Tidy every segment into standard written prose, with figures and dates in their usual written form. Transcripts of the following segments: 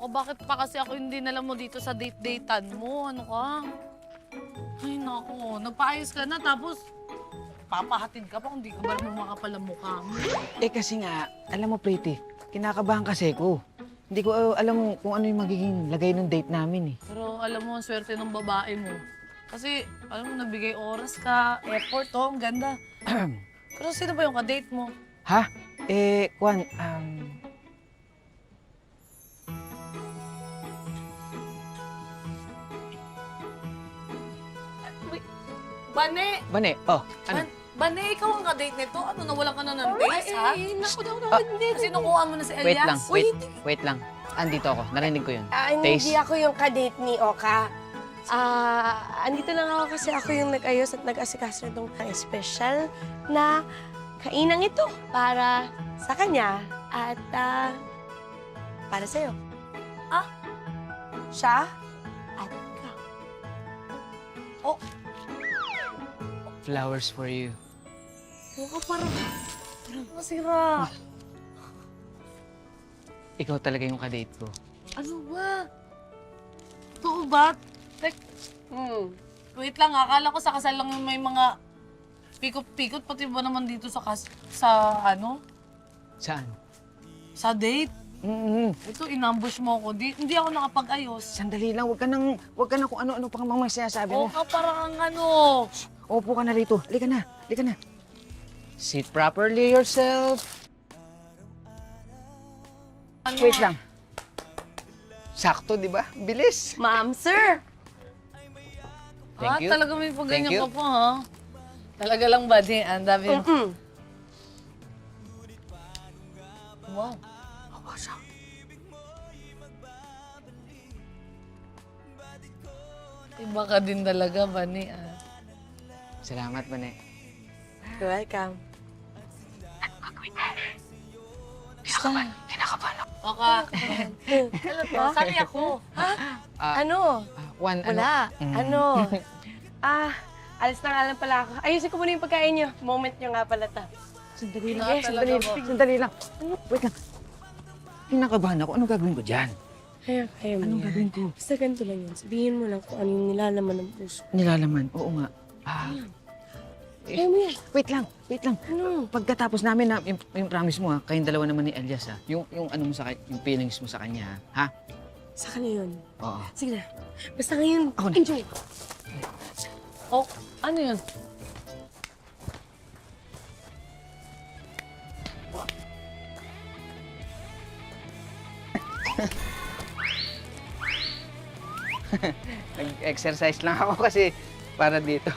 bakit pa kasi ako hindi nalang mo dito sa date-datean mo? Ano ka? Ay, naku. Nagpaayos ka na, tapos papahatid ka pa kung di ka ba naman makapal ang mukha mo. Eh kasi nga, alam mo, Pretty, kinakabahan kasi ko. Hindi ko alam kung ano yung magiging lagay ng date namin eh. Pero alam mo, ang swerte ng babae mo. Kasi, alam mo, nabigay oras ka, effort, oh, ang ganda. Pero sino ba yung ka-date mo? Ha? Kwan, Wait, Bane! Bane, oh, ano? Bane, ikaw ang ka-date nito? Ano, nawalan ka na ng base, ha? Naku daw, hindi. Kasi nakuha mo na si Elias. Wait lang, wait lang. Andito ako, narinig ko yun. Hindi Taste. ako yung kadate ni Oka. Andito lang ako kasi ako yung nag-ayos at nag-asikaso itong special na kainang ito para sa kanya at para sa'yo. Siya at ikaw. Flowers for you. Ako parang masira. Ikaw talaga yung kadate ko. Ano ba? Totoo ba? Like, wait lang, akala ko sa kasal lang yung may mga pikot-pikot, pati ba naman dito sa ano? Saan? Sa date? Ito, inambush mo ako. Hindi ako nakapag-ayos. Sandali lang, wag ka na kung ano-ano pang mga sinasabi Oo mo. ka, parang ano. Upo ka na rito. Halika na. Sit properly yourself. Ano? Wait lang. Sakto, di ba? Bilis. Ma'am, sir! Thank you. Talaga may Thank pagganyan you. ka pa, ha? Talaga lang ba, di? Ang dami. Wow. Iba ka din talaga, Bani, ah. Salamat, Bane. You're welcome. Kinakabahan ako. Oka. Ano to? Sali ako. Ano? One, Wala. ano? Alis na nga lang pala ako. Ayusin ko muna yung pagkain niyo. Moment niyo nga pala to. Sandali lang. Wala talaga ba? Sandali lang. Wait lang. Kinakabahan ako. Anong gagawin ko dyan? Kaya mo Anong yan. gagawin ko? Basta ganito lang yan. Sabihin mo lang kung ano yung nilalaman ng puso. Nilalaman. Oo nga. Kaya mo yan. Wait lang. Ano? Pagkatapos namin na, yung promise mo ha, kayong dalawa naman ni Elias ha, yung ano mo sa yung feelings mo sa kanya ha? Sa kanya yun. Oo. Sige na. Basta ngayon, Ako na. enjoy. Oh, ano yun? Nag-exercise lang ako kasi para dito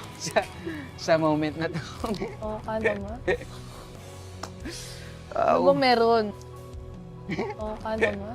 sa moment na to. Oh, kala mo? Ano Ah, ba meron? Oh, kala mo?